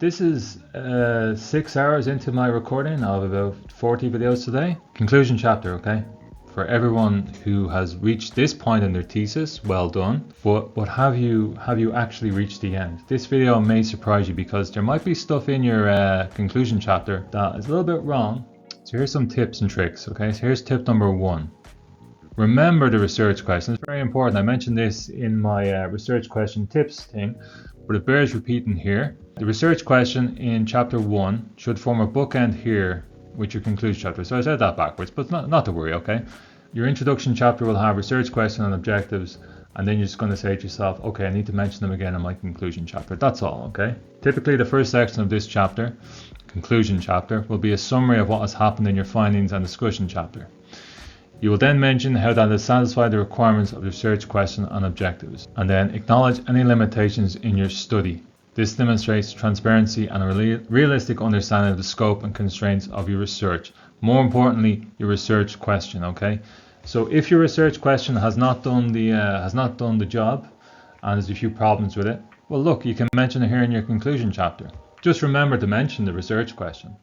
This is 6 hours into my recording of about 40 videos today. Conclusion chapter, okay? For everyone who has reached this point in their thesis, well done. But have you actually reached the end? This video may surprise you because there might be stuff in your conclusion chapter that is a little bit wrong. So here's some tips and tricks, okay? So here's tip number 1. Remember the research question. It's very important. I mentioned this in my research question tips thing, but it bears repeating here. The research question in chapter 1 should form a bookend here with your conclusion chapter. So I said that backwards, but not to worry, okay? Your introduction chapter will have research question and objectives, and then you're just going to say to yourself, okay, I need to mention them again in my conclusion chapter. That's all, okay? Typically the first section of this chapter, conclusion chapter, will be a summary of what has happened in your findings and discussion chapter. You will then mention how that has satisfied the requirements of the research question and objectives, and then acknowledge any limitations in your study. This demonstrates transparency and a realistic understanding of the scope and constraints of your research. More importantly, your research question, okay? So if your research question has not done the job and there's a few problems with it, well look, you can mention it here in your conclusion chapter. Just remember to mention the research question.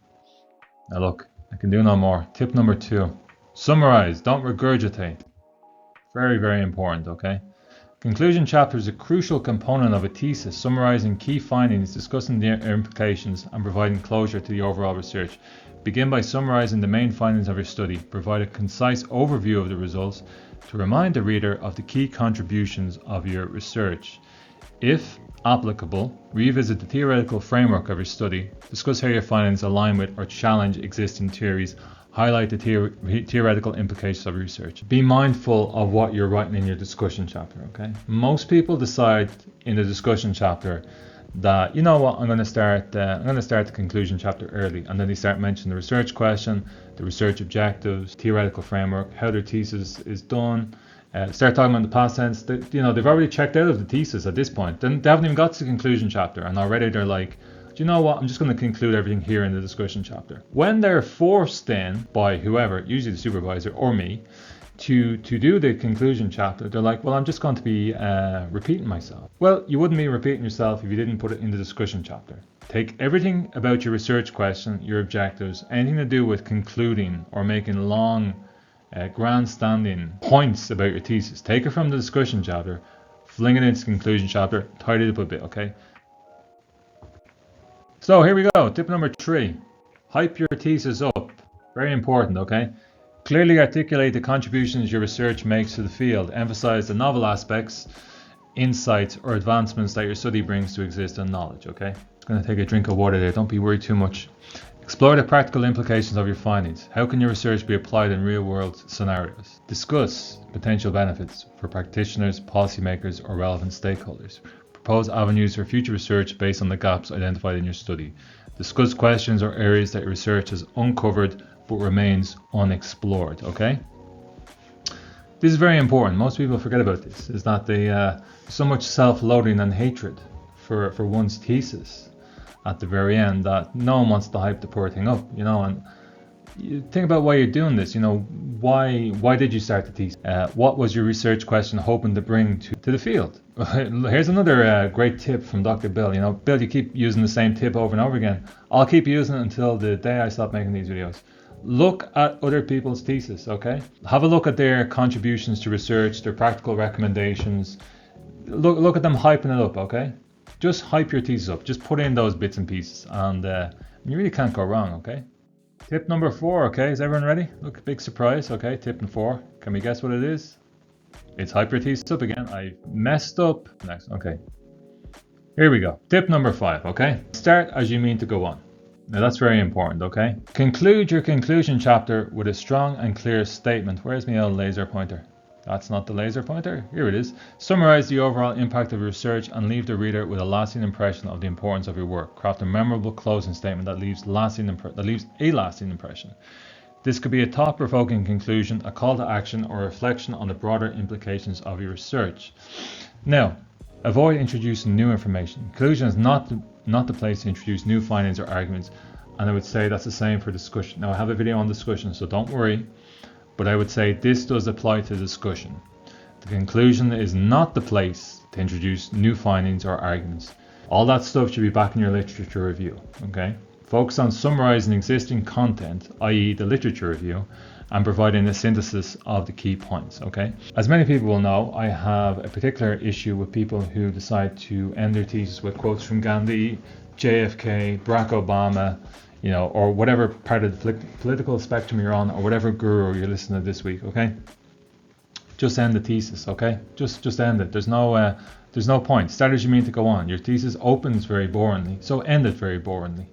Now look, I can do no more. Tip number 2. Summarize, don't regurgitate. Very, very important, okay? Conclusion chapter is a crucial component of a thesis, summarizing key findings, discussing their implications, and providing closure to the overall research. Begin by summarizing the main findings of your study. Provide a concise overview of the results to remind the reader of the key contributions of your research. If applicable, revisit the theoretical framework of your study. Discuss how your findings align with or challenge existing theories. Highlight the theoretical implications of research. Be mindful of what you're writing in your discussion chapter, okay? Most people decide in the discussion chapter that, you know what, I'm going to start the conclusion chapter early, and then they start mentioning the research question, the research objectives, theoretical framework, how their thesis is done. Start talking about the past tense. They've already checked out of the thesis at this point. Then they haven't even got to the conclusion chapter, and already they're like, do you know what, I'm just going to conclude everything here in the discussion chapter. When they're forced in by whoever, usually the supervisor or me, to do the conclusion chapter, they're like, well, I'm just going to be repeating myself. Well, you wouldn't be repeating yourself if you didn't put it in the discussion chapter. Take everything about your research question, your objectives, anything to do with concluding or making long, grandstanding points about your thesis. Take it from the discussion chapter, fling it into the conclusion chapter, tidy it up a bit, okay? So here we go, tip number 3, hype your thesis up. Very important, okay? Clearly articulate the contributions your research makes to the field. Emphasize the novel aspects, insights, or advancements that your study brings to existing knowledge, okay? Just going to take a drink of water there, don't be worried too much. Explore the practical implications of your findings. How can your research be applied in real-world scenarios? Discuss potential benefits for practitioners, policymakers, or relevant stakeholders. Propose avenues for future research based on the gaps identified in your study. Discuss questions or areas that your research has uncovered but remains unexplored, okay? This is very important. Most people forget about this, is that they so much self-loathing and hatred for one's thesis at the very end that no one wants to hype the poor thing up, and you think about why you're doing this. Why did you start the thesis? What was your research question hoping to bring to the field? Here's another great tip from Dr. Bill. Bill, you keep using the same tip over and over again. I'll keep using it until the day I stop making these videos. Look at other people's thesis, okay? Have a look at their contributions to research, their practical recommendations. Look at them hyping it up, okay? Just hype your thesis up. Just put in those bits and pieces, and you really can't go wrong, okay? Tip number 4, okay? Is everyone ready? Look, big surprise, okay? Tip number 4. Can we guess what it is? It's hype your thesis up again. I messed up. Next, okay. Here we go. Tip number 5, okay? Start as you mean to go on. Now that's very important, okay? Conclude your conclusion chapter with a strong and clear statement. Where's my old laser pointer? That's not the laser pointer. Here it is. Summarize the overall impact of your research and leave the reader with a lasting impression of the importance of your work. Craft a memorable closing statement that leaves a lasting impression. This could be a thought-provoking conclusion, a call to action, or a reflection on the broader implications of your research. Now, avoid introducing new information. Conclusion is not the place to introduce new findings or arguments, and I would say that's the same for discussion. Now, I have a video on discussion, so don't worry, but I would say this does apply to discussion. The conclusion is not the place to introduce new findings or arguments. All that stuff should be back in your literature review, okay? Focus on summarizing existing content, i.e. the literature review, and providing a synthesis of the key points, okay? As many people will know, I have a particular issue with people who decide to end their thesis with quotes from Gandhi, JFK, Barack Obama, or whatever part of the political spectrum you're on, or whatever guru you're listening to this week, okay? Just end the thesis, okay? Just end it. There's no point. Studies you mean to go on. Your thesis opens very boringly, so end it very boringly.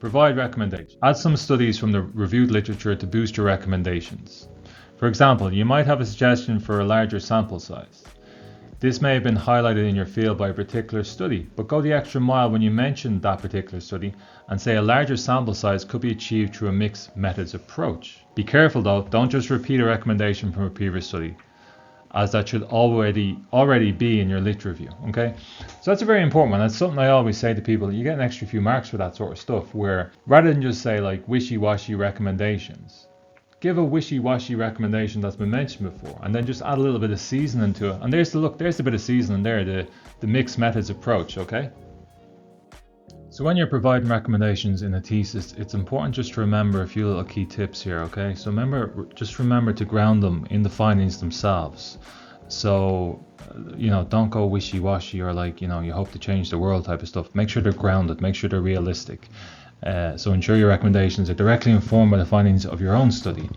Provide recommendations. Add some studies from the reviewed literature to boost your recommendations. For example, you might have a suggestion for a larger sample size. This may have been highlighted in your field by a particular study, but go the extra mile when you mention that particular study and say a larger sample size could be achieved through a mixed methods approach. Be careful though, don't just repeat a recommendation from a previous study, as that should already be in your lit review, okay? So that's a very important one. That's something I always say to people. You get an extra few marks for that sort of stuff, where rather than just say like wishy-washy recommendations, give a wishy-washy recommendation that's been mentioned before, and then just add a little bit of seasoning to it. And there's the bit of seasoning there, the mixed methods approach, okay? So when you're providing recommendations in a thesis, it's important just to remember a few little key tips here, okay? So just remember to ground them in the findings themselves. So, don't go wishy-washy or you hope to change the world type of stuff. Make sure they're grounded, make sure they're realistic. So ensure your recommendations are directly informed by the findings of your own study.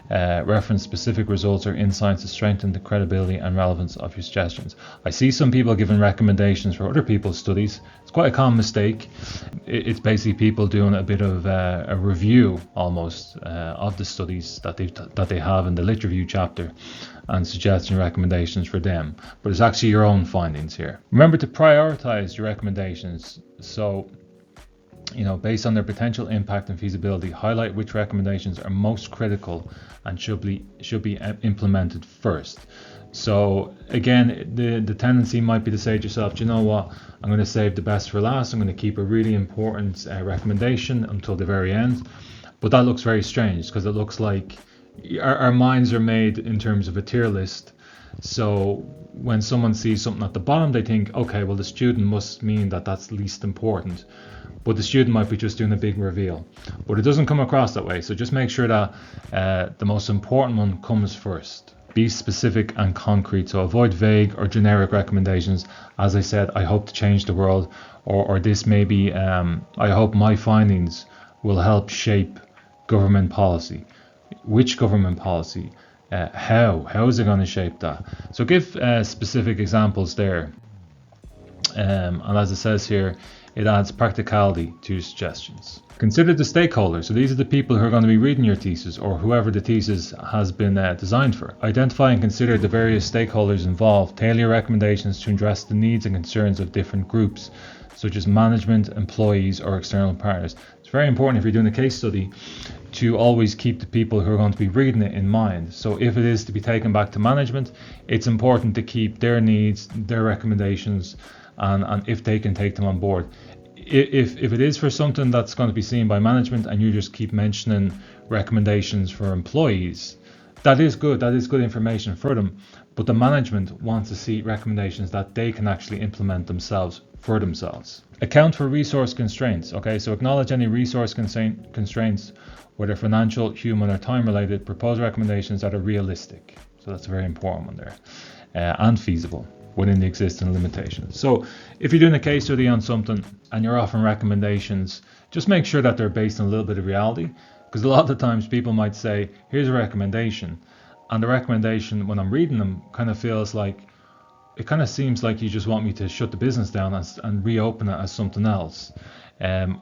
Reference specific results or insights to strengthen the credibility and relevance of your suggestions. I see some people giving recommendations for other people's studies. It's quite a common mistake. It's basically people doing a bit of a review almost of the studies that they have in the lit review chapter and suggesting recommendations for them. But it's actually your own findings here. Remember to prioritize your recommendations. So, based on their potential impact and feasibility, highlight which recommendations are most critical and should be implemented first. So again, the tendency might be to say to yourself, do you know what, I'm going to save the best for last. I'm going to keep a really important recommendation until the very end. But that looks very strange, because it looks like our minds are made in terms of a tier list. So when someone sees something at the bottom, they think, okay, well, the student must mean that that's least important. But the student might be just doing a big reveal. But it doesn't come across that way. So just make sure that the most important one comes first. Be specific and concrete. So avoid vague or generic recommendations. As I said, I hope to change the world. Or this may be, I hope my findings will help shape government policy. Which government policy? How is it going to shape that? So give specific examples there. And as it says here, it adds practicality to your suggestions. Consider the stakeholders. So these are the people who are going to be reading your thesis, or whoever the thesis has been designed for. Identify and consider the various stakeholders involved. Tailor your recommendations to address the needs and concerns of different groups, such as management, employees, or external partners. It's very important if you're doing a case study to always keep the people who are going to be reading it in mind. So if it is to be taken back to management, it's important to keep their needs, their recommendations, and if they can take them on board. If it is for something that's going to be seen by management and you just keep mentioning recommendations for employees, that is good information for them, but the management wants to see recommendations that they can actually implement themselves for themselves. Account for resource constraints. Okay, so acknowledge any resource constraints, whether financial, human, or time related. Propose recommendations that are realistic. So that's a very important one there, and feasible within the existing limitations. So if you're doing a case study on something and you're offering recommendations, just make sure that they're based on a little bit of reality, because a lot of the times people might say, here's a recommendation, and the recommendation, when I'm reading them, kind of seems like you just want me to shut the business down and reopen it as something else.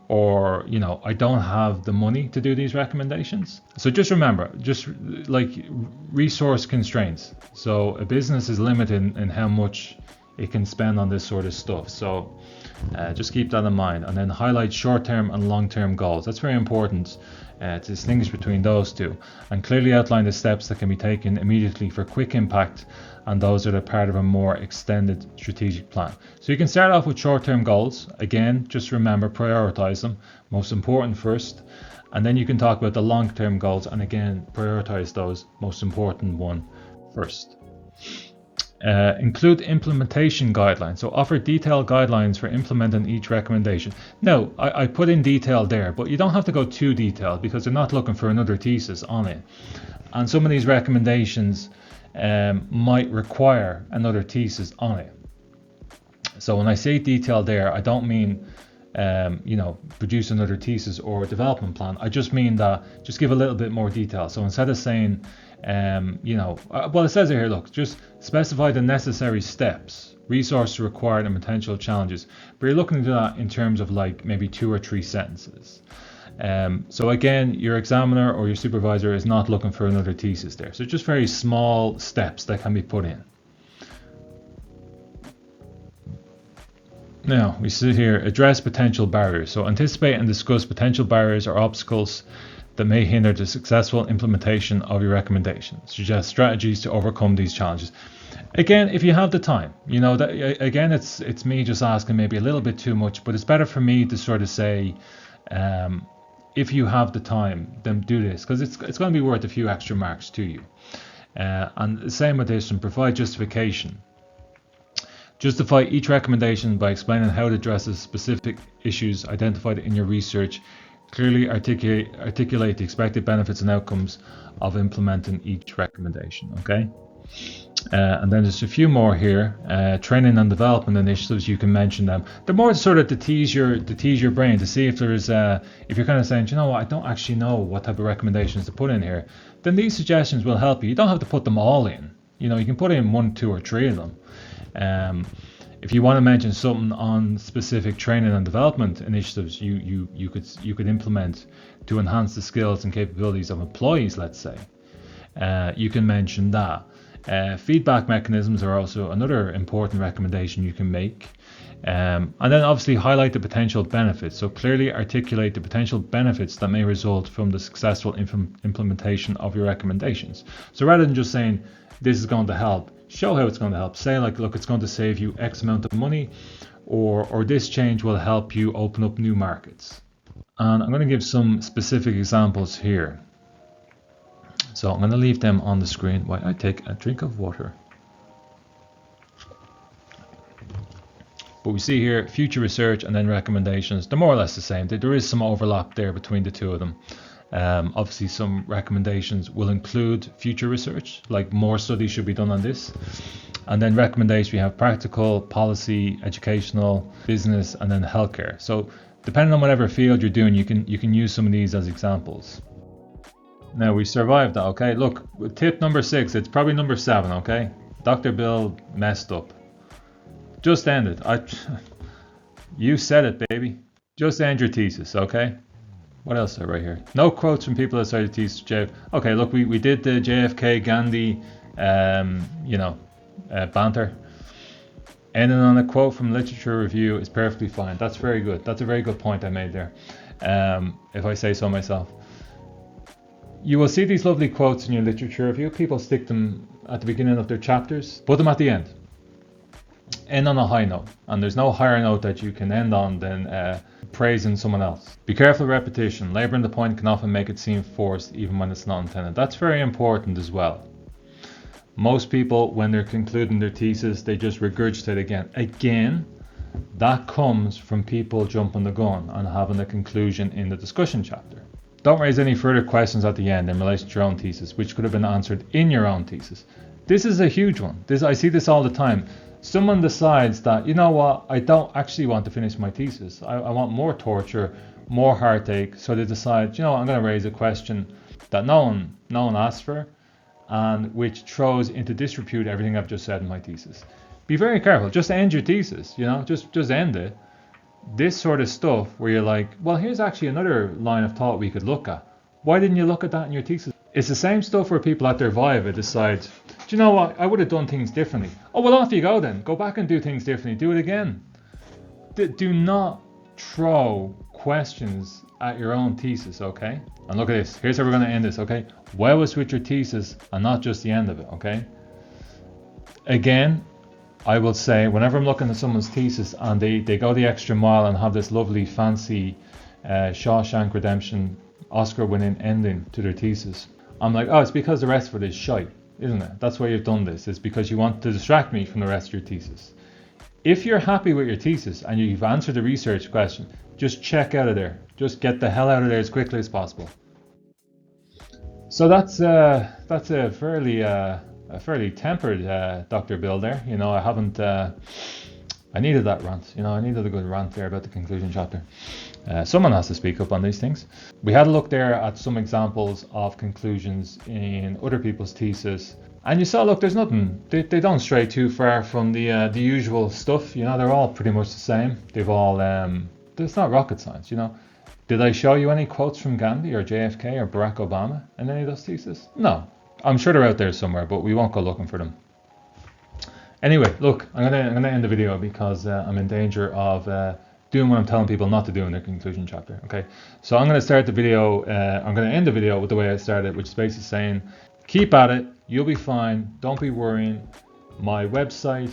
Or I don't have the money to do these recommendations. So just remember, just like resource constraints. So a business is limited in how much it can spend on this sort of stuff. So just keep that in mind, and then highlight short-term and long-term goals. That's very important to distinguish between those two, and clearly outline the steps that can be taken immediately for quick impact, and those that are part of a more extended strategic plan. So you can start off with short-term goals. Again, just remember, prioritize them, most important first, and then you can talk about the long-term goals, and again, prioritize those, most important one first. Include implementation guidelines. So offer detailed guidelines for implementing each recommendation. Now, I put in detail there, but you don't have to go too detailed because they're not looking for another thesis on it. And some of these recommendations might require another thesis on it. So when I say detail there, I don't mean produce another thesis or development plan. I just mean that just give a little bit more detail. So instead of saying, it says here, look, just specify the necessary steps, resources required, and potential challenges. But you're looking to that in terms of like maybe 2 or 3 sentences. So again, your examiner or your supervisor is not looking for another thesis there. So just very small steps that can be put in. Now, we see here, address potential barriers. So anticipate and discuss potential barriers or obstacles that may hinder the successful implementation of your recommendation. Suggest strategies to overcome these challenges. Again, if you have the time, that again, it's me just asking maybe a little bit too much, but it's better for me to sort of say, if you have the time, then do this, because it's going to be worth a few extra marks to you. And the same with this, and provide justification. Justify each recommendation by explaining how it addresses specific issues identified in your research. Clearly articulate the expected benefits and outcomes of implementing each recommendation. Okay. And then there's a few more here. Training and development initiatives, you can mention them. They're more sort of to tease your brain to see if there's if you're kind of saying, I don't actually know what type of recommendations to put in here. Then these suggestions will help you. You don't have to put them all in. You can put in 1, 2, or 3 of them. If you want to mention something on specific training and development initiatives you could implement to enhance the skills and capabilities of employees, let's say, you can mention that. Feedback mechanisms are also another important recommendation you can make. And then obviously highlight the potential benefits. So clearly articulate the potential benefits that may result from the successful implementation of your recommendations. So rather than just saying this is going to help, show how it's going to help. Say like, look, it's going to save you X amount of money, or this change will help you open up new markets. And I'm going to give some specific examples here. So I'm going to leave them on the screen while I take a drink of water. But we see here future research and then recommendations. They're more or less the same. There is some overlap there between the two of them. Obviously, some recommendations will include future research, like more studies should be done on this. And then recommendations, we have practical, policy, educational, business, and then healthcare. So depending on whatever field you're doing, you can use some of these as examples. Now we survived that, okay? Look, tip number 6, it's probably number 7, okay? Dr. Bill messed up. Just end it. You said it, baby. Just end your thesis, okay? What else I write here? No quotes from people outside the thesis. Okay, look, we did the JFK Gandhi, banter. Ending on a quote from literature review is perfectly fine. That's very good. That's a very good point I made there. If I say so myself. You will see these lovely quotes in your literature review. People stick them at the beginning of their chapters, put them at the end. End on a high note, and there's no higher note that you can end on than praising someone else. Be careful of repetition. Laboring the point can often make it seem forced even when it's not intended. That's very important as well. Most people, when they're concluding their thesis, they just regurgitate again. Again, that comes from people jumping the gun and having a conclusion in the discussion chapter. Don't raise any further questions at the end in relation to your own thesis, which could have been answered in your own thesis. This is a huge one. I see this all the time. Someone decides that, I don't actually want to finish my thesis. I want more torture, more heartache. So they decide, I'm going to raise a question that no one asked for, and which throws into disrepute everything I've just said in my thesis. Be very careful. Just end your thesis. Just end it. This sort of stuff where you're like, well, here's actually another line of thought we could look at. Why didn't you look at that in your thesis? It's the same stuff where people at their Viva decide, do you know what? I would have done things differently. Oh, well, off you go then. Go back and do things differently. Do it again. Do not throw questions at your own thesis, okay? And look at this. Here's how we're going to end this, okay? Wow us with your thesis and not just the end of it, okay? Again, I will say, whenever I'm looking at someone's thesis and they go the extra mile and have this lovely, fancy Shawshank Redemption Oscar-winning ending to their thesis, I'm like, oh, it's because the rest of it is shite. isn't it? That's why you've done this, is because you want to distract me from the rest of your thesis. If you're happy with your thesis and you've answered the research question, just check out of there. Just get the hell out of there as quickly as possible. So that's a fairly tempered Dr. Bill there. You know, I needed that rant. You know, I needed a good rant there about the conclusion chapter. Someone has to speak up on these things. We had a look there at some examples of conclusions in other people's thesis. And you saw, look, there's nothing, they don't stray too far from the usual stuff. You know, they're all pretty much the same. They've all, it's not rocket science, you know. Did I show you any quotes from Gandhi or JFK or Barack Obama in any of those theses? No. I'm sure they're out there somewhere, but we won't go looking for them. Anyway, look, I'm gonna end the video because I'm in danger of doing what I'm telling people not to do in their conclusion chapter. Okay, so I'm gonna start the video. I'm gonna end the video with the way I started, which is basically saying, keep at it. You'll be fine. Don't be worrying. My website,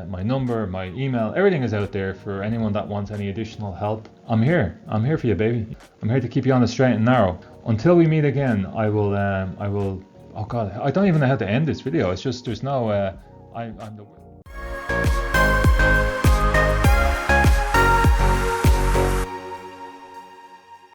my number, my email, everything is out there for anyone that wants any additional help. I'm here. I'm here for you, baby. I'm here to keep you on the straight and narrow. Until we meet again, I will. Oh God, I don't even know how to end this video. It's just there's no. I'm the